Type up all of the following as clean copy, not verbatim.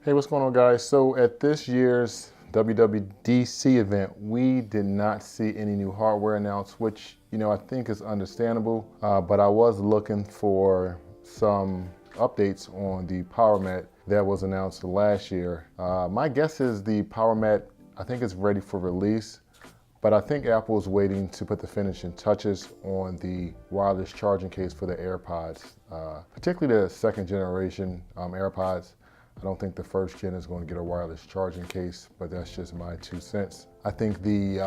Hey, what's going on, guys? So at this year's WWDC event, we did not see any new hardware announced, which, I think is understandable, but I was looking for some updates on the Power Mat that was announced last year. My guess is the Power Mat, I think it's ready for release, but I think Apple is waiting to put the finishing touches on the wireless charging case for the AirPods, particularly the second generation AirPods. I don't think the first gen is going to get a wireless charging case, but that's just my 2 cents. I think the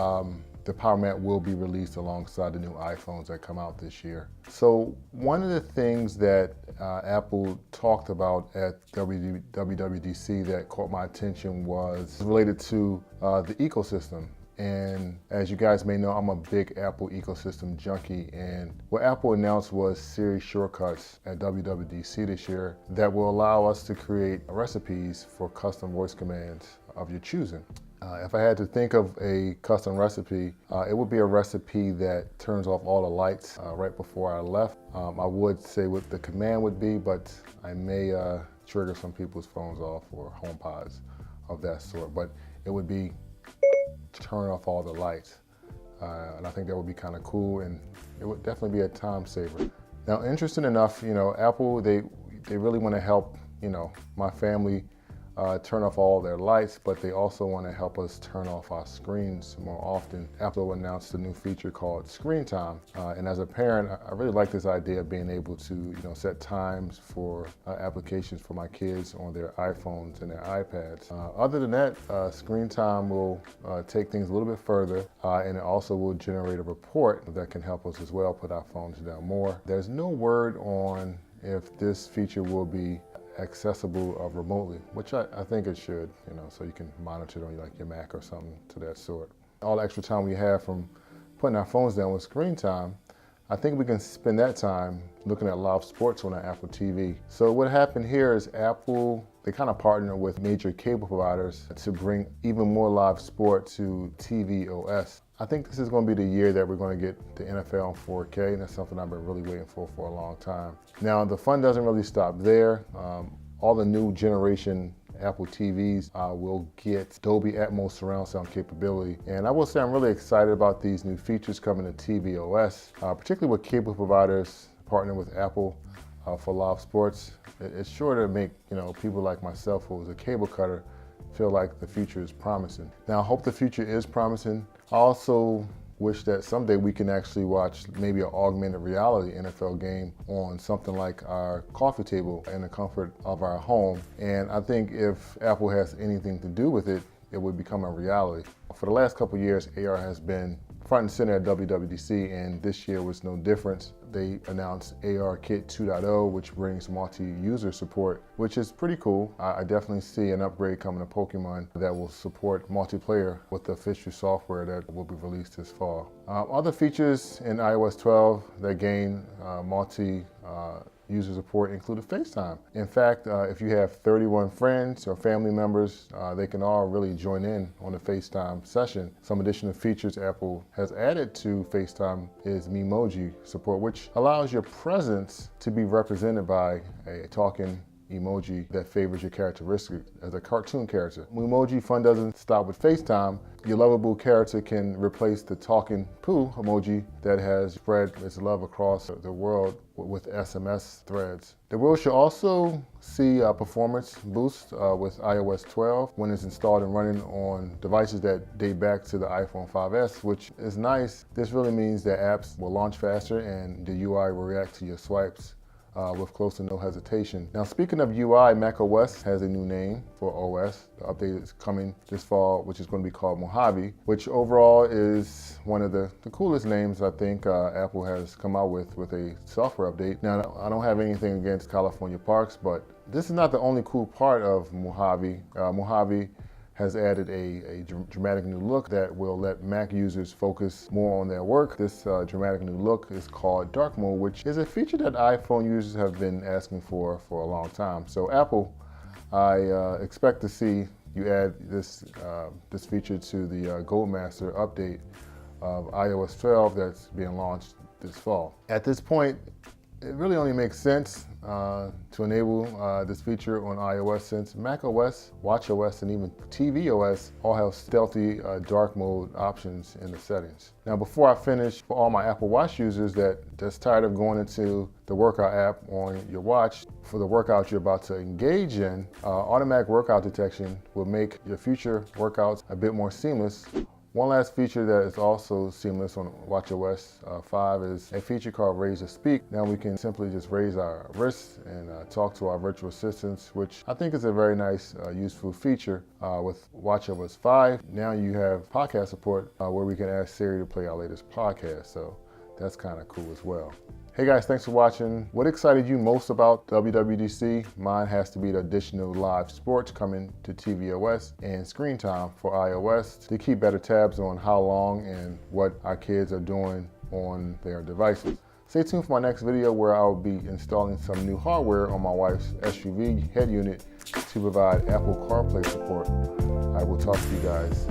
Power Mat will be released alongside the new iPhones that come out this year. So one of the things that Apple talked about at WWDC that caught my attention was related to the ecosystem. And as you guys may know, I'm a big Apple ecosystem junkie, and what Apple announced was Siri shortcuts at WWDC this year that will allow us to create recipes for custom voice commands of your choosing. If I had to think of a custom recipe, it would be a recipe that turns off all the lights right before I left. I would say what the command would be, but I may trigger some people's phones off or HomePods of that sort, but it would be turn off all the lights. And I think that would be kind of cool, and it would definitely be a time saver. Now, interesting enough, Apple, they really want to help, my family turn off all their lights, but they also want to help us turn off our screens more often. Apple announced a new feature called Screen Time. And as a parent, I really like this idea of being able to, set times for applications for my kids on their iPhones and their iPads. Other than that, Screen Time will take things a little bit further, and it also will generate a report that can help us as well put our phones down more. There's no word on if this feature will be accessible remotely, which I think it should, so you can monitor it on like your Mac or something to that sort. All the extra time we have from putting our phones down with Screen Time, I think we can spend that time looking at live sports on our Apple TV. So what happened here is Apple, they kind of partner with major cable providers to bring even more live sport to tvOS. I think this is going to be the year that we're going to get the NFL in 4K, and that's something I've been really waiting for a long time. Now, the fun doesn't really stop there. All the new generation Apple TVs will get Dolby Atmos surround sound capability. And I will say I'm really excited about these new features coming to tvOS, particularly with cable providers partnering with Apple for live sports. It's sure to make people like myself, who is a cable cutter, feel like the future is promising. Now, I hope the future is promising. I also wish that someday we can actually watch maybe an augmented reality NFL game on something like our coffee table in the comfort of our home. And I think if Apple has anything to do with it, it would become a reality. For the last couple of years, AR has been front and center at WWDC, and this year was no different. They announced AR Kit 2.0, which brings multi-user support, which is pretty cool. I definitely see an upgrade coming to Pokemon that will support multiplayer with the official software that will be released this fall. Other features in iOS 12 that gain multi-user support included FaceTime. In fact, if you have 31 friends or family members, they can all really join in on the FaceTime session. Some additional features Apple has added to FaceTime is Memoji support, which allows your presence to be represented by a talking emoji that favors your characteristic as a cartoon character. Memoji fun doesn't stop with FaceTime. Your lovable character can replace the talking poo emoji that has spread its love across the world with SMS threads. The world should also see a performance boost with iOS 12 when it's installed and running on devices that date back to the iPhone 5S, which is nice. This really means that apps will launch faster and the UI will react to your swipes with close to no hesitation. Now, speaking of UI, macOS has a new name for OS. The update is coming this fall, which is going to be called Mojave, which overall is one of the coolest names I think Apple has come out with a software update. Now, I don't have anything against California parks, but this is not the only cool part of Mojave. Mojave has added a dramatic new look that will let Mac users focus more on their work. This dramatic new look is called Dark Mode, which is a feature that iPhone users have been asking for a long time. So Apple, I expect to see you add this feature to the Goldmaster update of iOS 12 that's being launched this fall. At this point, It really only makes sense to enable this feature on iOS, since macOS, watchOS, and even tvOS all have stealthy dark mode options in the settings. Now, before I finish, for all my Apple Watch users that's tired of going into the workout app on your watch for the workout you're about to engage in, automatic workout detection will make your future workouts a bit more seamless. One last feature that is also seamless on watchOS 5 is a feature called Raise to Speak. Now we can simply just raise our wrists and talk to our virtual assistants, which I think is a very nice, useful feature with watchOS 5. Now you have podcast support where we can ask Siri to play our latest podcast, so that's kind of cool as well. Hey guys, thanks for watching. What excited you most about WWDC? Mine has to be the additional live sports coming to tvOS and screen time for iOS to keep better tabs on how long and what our kids are doing on their devices. Stay tuned for my next video where I'll be installing some new hardware on my wife's SUV head unit to provide Apple CarPlay support. I will talk to you guys